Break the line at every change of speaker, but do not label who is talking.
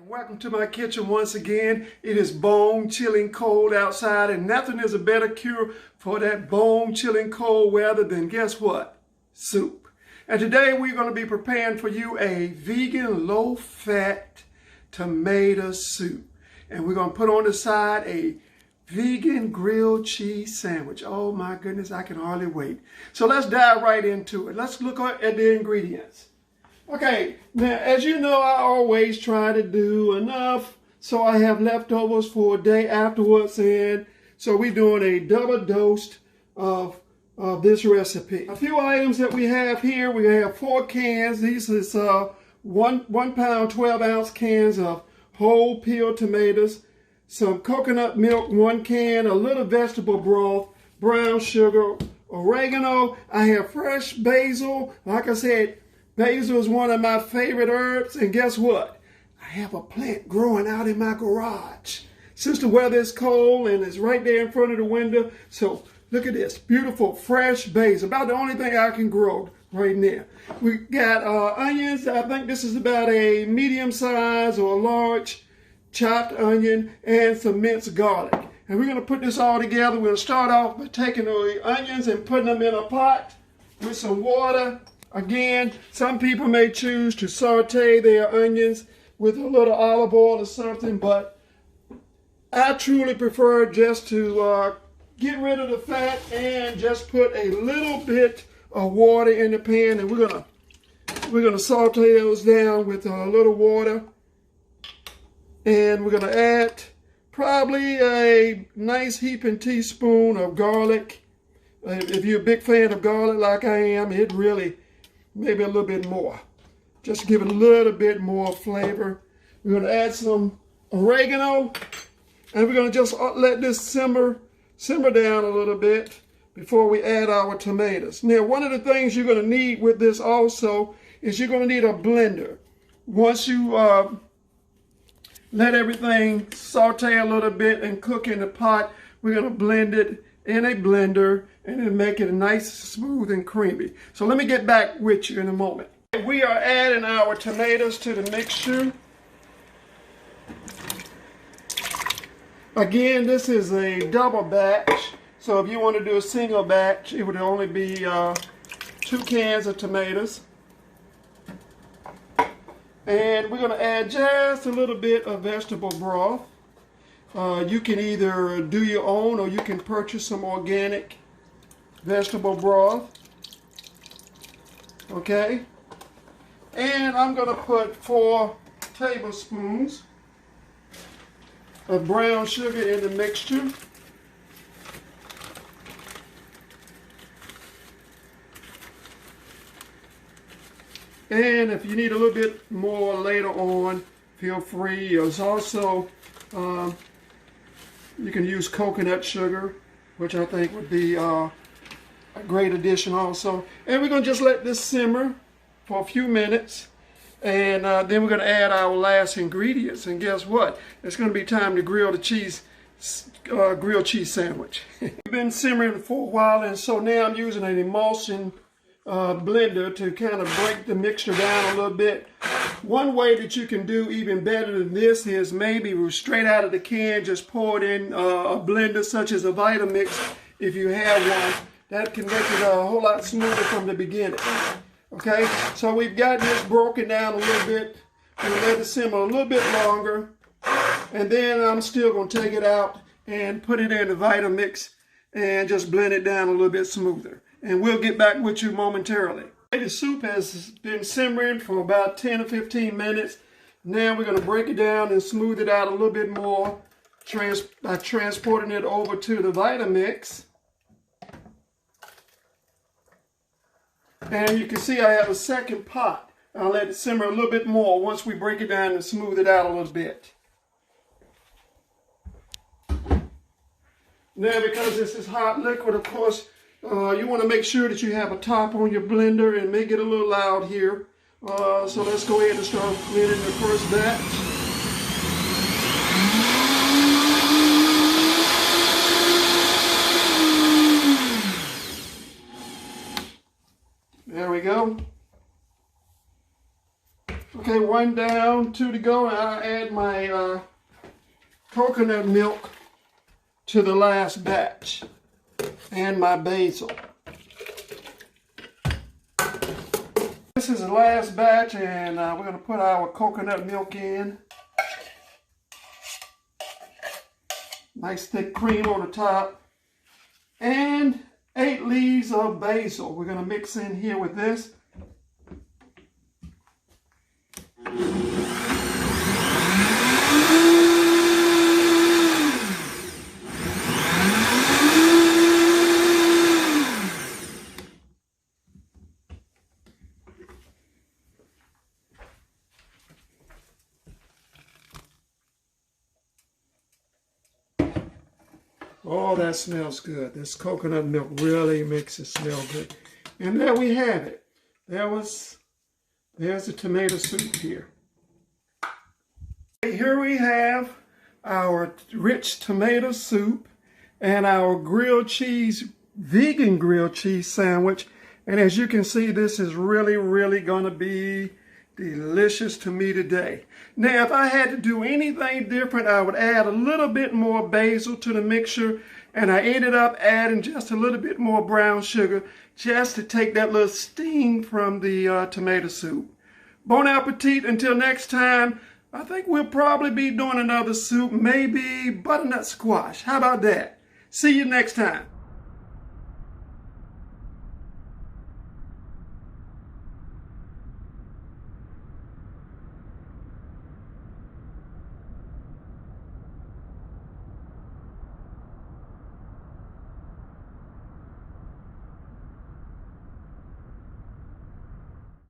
Welcome to my kitchen once again. It is bone chilling cold outside, and nothing is a better cure for that bone chilling cold weather than, guess what? Soup. And today we're going to be preparing for you a vegan low-fat tomato soup. And we're going to put on the side a vegan grilled cheese sandwich. Oh my goodness, I can hardly wait. So let's dive right into it. Let's look at the ingredients. Okay, now as you know, I always try to do enough so I have leftovers for a day afterwards, and so we're doing a double dose of this recipe. A few items that we have here: we have 4 cans. These is 1 pound 12-ounce cans of whole peeled tomatoes, some coconut milk 1 can, a little vegetable broth, brown sugar, oregano. I have fresh basil. Like I said, basil is one of my favorite herbs, and guess what? I have a plant growing out in my garage. Since the weather is cold and it's right there in front of the window, so look at this, beautiful fresh basil. About the only thing I can grow right now. We got onions. I think this is about a medium size or a large chopped onion, and some minced garlic. And we're going to put this all together. We'll start off by taking the onions and putting them in a pot with some water. Again, some people may choose to saute their onions with a little olive oil or something, but I truly prefer just to get rid of the fat and just put a little bit of water in the pan, and we're gonna saute those down with a little water, and we're gonna add probably a nice heaping teaspoon of garlic. If you're a big fan of garlic like I am, it really maybe a little bit more. Just to give it a little bit more flavor. We're going to add some oregano, and we're going to just let this simmer down a little bit before we add our tomatoes. Now, one of the things you're going to need with this also is you're going to need a blender. Once you let everything saute a little bit and cook in the pot, we're going to blend it in a blender and then make it nice, smooth, and creamy. So let me get back with you in a moment. We are adding our tomatoes to the mixture. Again, this is a double batch. So if you want to do a single batch, it would only be 2 cans of tomatoes. And we're going to add just a little bit of vegetable broth. You can either do your own, or you can purchase some organic vegetable broth. Okay? And I'm going to put 4 tablespoons of brown sugar in the mixture. And if you need a little bit more later on, feel free. There's also you can use coconut sugar, which I think would be a great addition also. And we're going to just let this simmer for a few minutes. And then we're going to add our last ingredients. And guess what? It's going to be time to grill the cheese, grilled cheese sandwich. We've been simmering for a while, and so now I'm using an emulsion blender to kind of break the mixture down a little bit. One way that you can do even better than this is maybe straight out of the can, just pour it in a blender such as a Vitamix if you have one. That can make it a whole lot smoother from the beginning. Okay, so we've got this broken down a little bit. We'll let it simmer a little bit longer, and then I'm still going to take it out and put it in the Vitamix and just blend it down a little bit smoother. And we'll get back with you momentarily. The soup has been simmering for about 10 or 15 minutes. Now we're going to break it down and smooth it out a little bit more by transporting it over to the Vitamix. And you can see I have a second pot. I'll let it simmer a little bit more once we break it down and smooth it out a little bit. Now, because this is hot liquid, of course, you want to make sure that you have a top on your blender, and make it a little loud here. So let's go ahead and start blending the first batch. go. Okay, 1 down, 2 to go, and I'll add my coconut milk to the last batch and my basil. This is the last batch, and we're going to put our coconut milk in. Nice thick cream on the top. And 8 leaves of basil. We're going to mix in here with this. Oh, that smells good. This coconut milk really makes it smell good. And there we have it. There's the tomato soup here. Here we have our rich tomato soup and our grilled cheese, vegan grilled cheese sandwich. And as you can see, this is really, really going to be delicious to me today. Now, if I had to do anything different, I would add a little bit more basil to the mixture, and I ended up adding just a little bit more brown sugar just to take that little sting from the tomato soup. Bon appetit. Until next time, I think we'll probably be doing another soup, maybe butternut squash. How about that? See you next time.